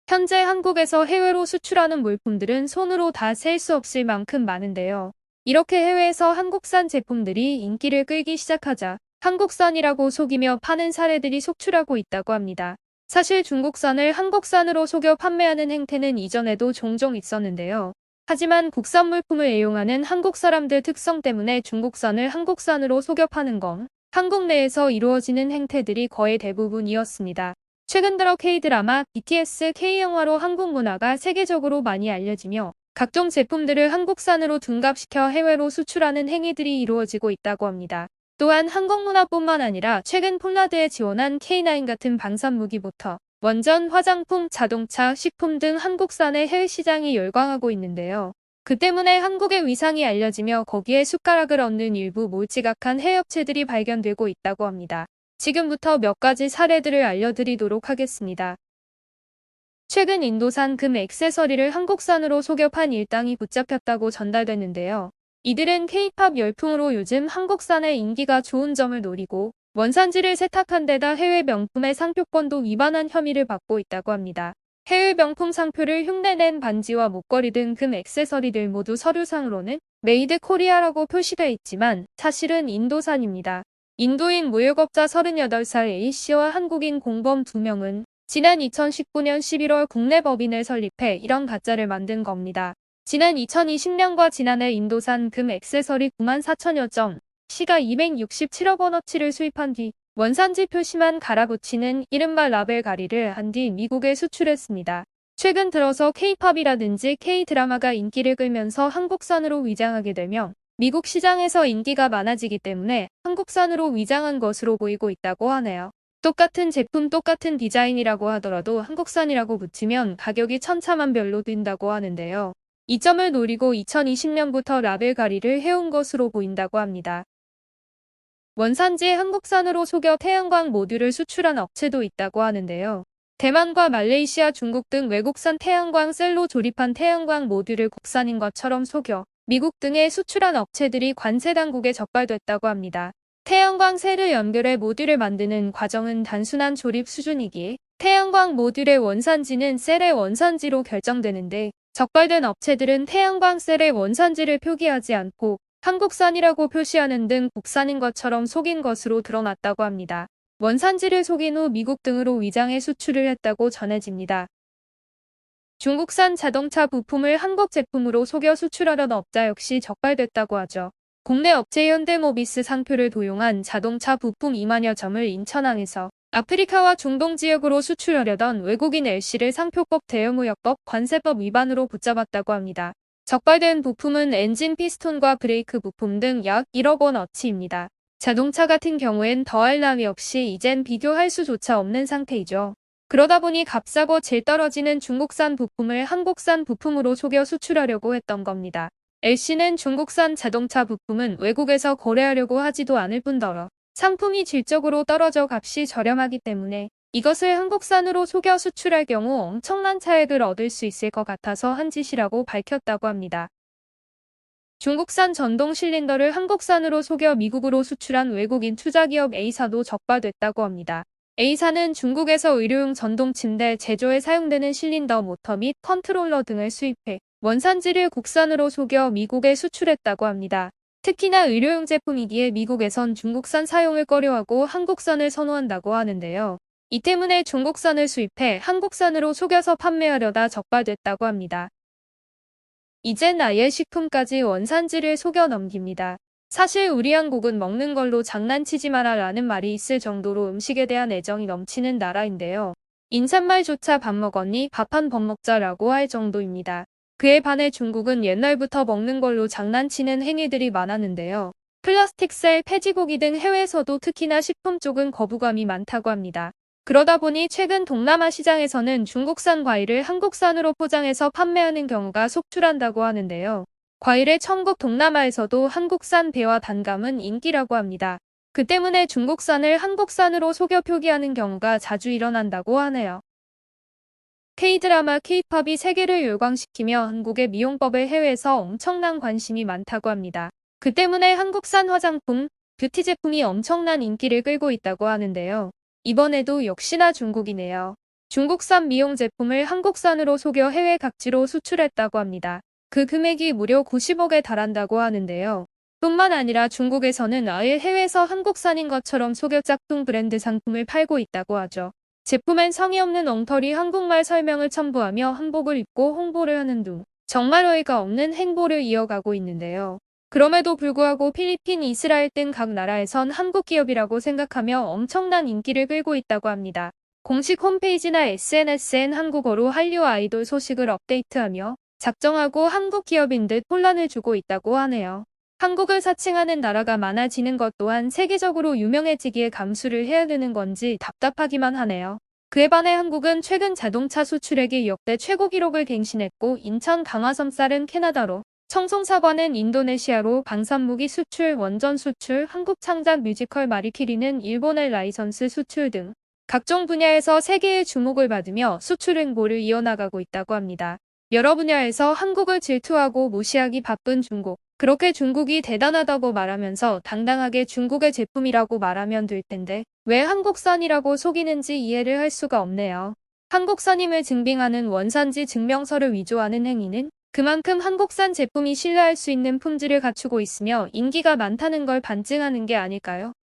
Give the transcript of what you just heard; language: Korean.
현재 한국에서 해외로 수출하는 물품들은 손으로 다 셀 수 없을 만큼 많은데요. 이렇게 해외에서 한국산 제품들이 인기를 끌기 시작하자 한국산이라고 속이며 파는 사례들이 속출하고 있다고 합니다. 사실 중국산을 한국산으로 속여 판매하는 행태는 이전에도 종종 있었는데요. 하지만 국산 물품을 애용하는 한국 사람들 특성 때문에 중국산을 한국산으로 속여 파는 건 한국 내에서 이루어지는 행태들이 거의 대부분이었습니다. 최근 들어 K-드라마, BTS, K-영화로 한국 문화가 세계적으로 많이 알려지며 각종 제품들을 한국산으로 둔갑시켜 해외로 수출하는 행위들이 이루어지고 있다고 합니다. 또한 한국 문화뿐만 아니라 최근 폴라드에 지원한 K9 같은 방산 무기부터 원전, 화장품, 자동차, 식품 등 한국산의 해외 시장이 열광하고 있는데요. 그 때문에 한국의 위상이 알려지며 거기에 숟가락을 얹는 일부 몰지각한 해외 업체들이 발견되고 있다고 합니다. 지금부터 몇 가지 사례들을 알려드리도록 하겠습니다. 최근 인도산 금 액세서리를 한국산으로 속여 판 일당이 붙잡혔다고 전달됐는데요. 이들은 K-팝 열풍으로 요즘 한국산의 인기가 좋은 점을 노리고 원산지를 세탁한 데다 해외 명품의 상표권도 위반한 혐의를 받고 있다고 합니다. 해외 명품 상표를 흉내낸 반지와 목걸이 등 금 액세서리들 모두 서류상으로는 메이드 코리아라고 표시되어 있지만 사실은 인도산입니다. 인도인 무역업자 38살 A씨와 한국인 공범 2명은 지난 2019년 11월 국내 법인을 설립해 이런 가짜를 만든 겁니다. 지난 2020년과 지난해 인도산 금 액세서리 94,000여 점, 시가 267억 원어치를 수입한 뒤 원산지 표시만 갈아붙이는 이른바 라벨 가리를 한 뒤 미국에 수출했습니다. 최근 들어서 K-팝이라든지 K-드라마가 인기를 끌면서 한국산으로 위장하게 되면 미국 시장에서 인기가 많아지기 때문에 한국산으로 위장한 것으로 보이고 있다고 하네요. 똑같은 제품 똑같은 디자인이라고 하더라도 한국산이라고 붙이면 가격이 천차만별로 뛴다고 하는데요. 이 점을 노리고 2020년부터 라벨 가리를 해온 것으로 보인다고 합니다. 원산지에 한국산으로 속여 태양광 모듈을 수출한 업체도 있다고 하는데요. 대만과 말레이시아, 중국 등 외국산 태양광 셀로 조립한 태양광 모듈을 국산인 것처럼 속여 미국 등에 수출한 업체들이 관세 당국에 적발됐다고 합니다. 태양광 셀을 연결해 모듈을 만드는 과정은 단순한 조립 수준이기에 태양광 모듈의 원산지는 셀의 원산지로 결정되는데 적발된 업체들은 태양광 셀의 원산지를 표기하지 않고 한국산이라고 표시하는 등 국산인 것처럼 속인 것으로 드러났다고 합니다. 원산지를 속인 후 미국 등으로 위장해 수출을 했다고 전해집니다. 중국산 자동차 부품을 한국 제품으로 속여 수출하려던 업자 역시 적발됐다고 하죠. 국내 업체 현대모비스 상표를 도용한 자동차 부품 2만여 점을 인천항에서 아프리카와 중동 지역으로 수출하려던 외국인 L씨를 상표법 대여무역법 관세법 위반으로 붙잡았다고 합니다. 적발된 부품은 엔진 피스톤과 브레이크 부품 등 약 1억 원어치입니다. 자동차 같은 경우엔 더할 나위 없이 이젠 비교할 수조차 없는 상태이죠. 그러다 보니 값싸고 질 떨어지는 중국산 부품을 한국산 부품으로 속여 수출하려고 했던 겁니다. L씨는 중국산 자동차 부품은 외국에서 거래하려고 하지도 않을 뿐더러 상품이 질적으로 떨어져 값이 저렴하기 때문에 이것을 한국산으로 속여 수출할 경우 엄청난 차액을 얻을 수 있을 것 같아서 한 짓이라고 밝혔다고 합니다. 중국산 전동 실린더를 한국산으로 속여 미국으로 수출한 외국인 투자기업 A사도 적발됐다고 합니다. A사는 중국에서 의료용 전동 침대 제조에 사용되는 실린더 모터 및 컨트롤러 등을 수입해 원산지를 국산으로 속여 미국에 수출했다고 합니다. 특히나 의료용 제품이기에 미국에선 중국산 사용을 꺼려하고 한국산을 선호한다고 하는데요. 이 때문에 중국산을 수입해 한국산으로 속여서 판매하려다 적발됐다고 합니다. 이젠 아예 식품까지 원산지를 속여 넘깁니다. 사실 우리 한국은 먹는 걸로 장난치지 마라 라는 말이 있을 정도로 음식에 대한 애정이 넘치는 나라인데요. 인사말조차 밥 먹었니? 밥 한 번 먹자 라고 할 정도입니다. 그에 반해 중국은 옛날부터 먹는 걸로 장난치는 행위들이 많았는데요. 플라스틱 셀, 폐지고기 등 해외에서도 특히나 식품 쪽은 거부감이 많다고 합니다. 그러다 보니 최근 동남아 시장에서는 중국산 과일을 한국산으로 포장해서 판매하는 경우가 속출한다고 하는데요. 과일의 천국 동남아에서도 한국산 배와 단감은 인기라고 합니다. 그 때문에 중국산을 한국산으로 속여 표기하는 경우가 자주 일어난다고 하네요. K-드라마, K-팝이 세계를 열광시키며 한국의 미용법에 해외에서 엄청난 관심이 많다고 합니다. 그 때문에 한국산 화장품, 뷰티 제품이 엄청난 인기를 끌고 있다고 하는데요. 이번에도 역시나 중국이네요. 중국산 미용 제품을 한국산으로 속여 해외 각지로 수출했다고 합니다. 그 금액이 무려 90억에 달한다고 하는데요. 뿐만 아니라 중국에서는 아예 해외에서 한국산인 것처럼 속여 짝퉁 브랜드 상품을 팔고 있다고 하죠. 제품엔 성의 없는 엉터리 한국말 설명을 첨부하며 한복을 입고 홍보를 하는 등 정말 어이가 없는 행보를 이어가고 있는데요. 그럼에도 불구하고 필리핀, 이스라엘 등 각 나라에선 한국 기업이라고 생각하며 엄청난 인기를 끌고 있다고 합니다. 공식 홈페이지나 SNS엔 한국어로 한류 아이돌 소식을 업데이트하며 작정하고 한국 기업인 듯 혼란을 주고 있다고 하네요. 한국을 사칭하는 나라가 많아지는 것 또한 세계적으로 유명해지기에 감수를 해야 되는 건지 답답하기만 하네요. 그에 반해 한국은 최근 자동차 수출액이 역대 최고 기록을 갱신했고 인천 강화섬 쌀은 캐나다로, 청송사과는 인도네시아로, 방산무기 수출, 원전 수출, 한국 창작 뮤지컬 마리키리는 일본의 라이선스 수출 등 각종 분야에서 세계의 주목을 받으며 수출 행보를 이어나가고 있다고 합니다. 여러 분야에서 한국을 질투하고 무시하기 바쁜 중국. 그렇게 중국이 대단하다고 말하면서 당당하게 중국의 제품이라고 말하면 될 텐데 왜 한국산이라고 속이는지 이해를 할 수가 없네요. 한국산임을 증빙하는 원산지 증명서를 위조하는 행위는 그만큼 한국산 제품이 신뢰할 수 있는 품질을 갖추고 있으며 인기가 많다는 걸 반증하는 게 아닐까요?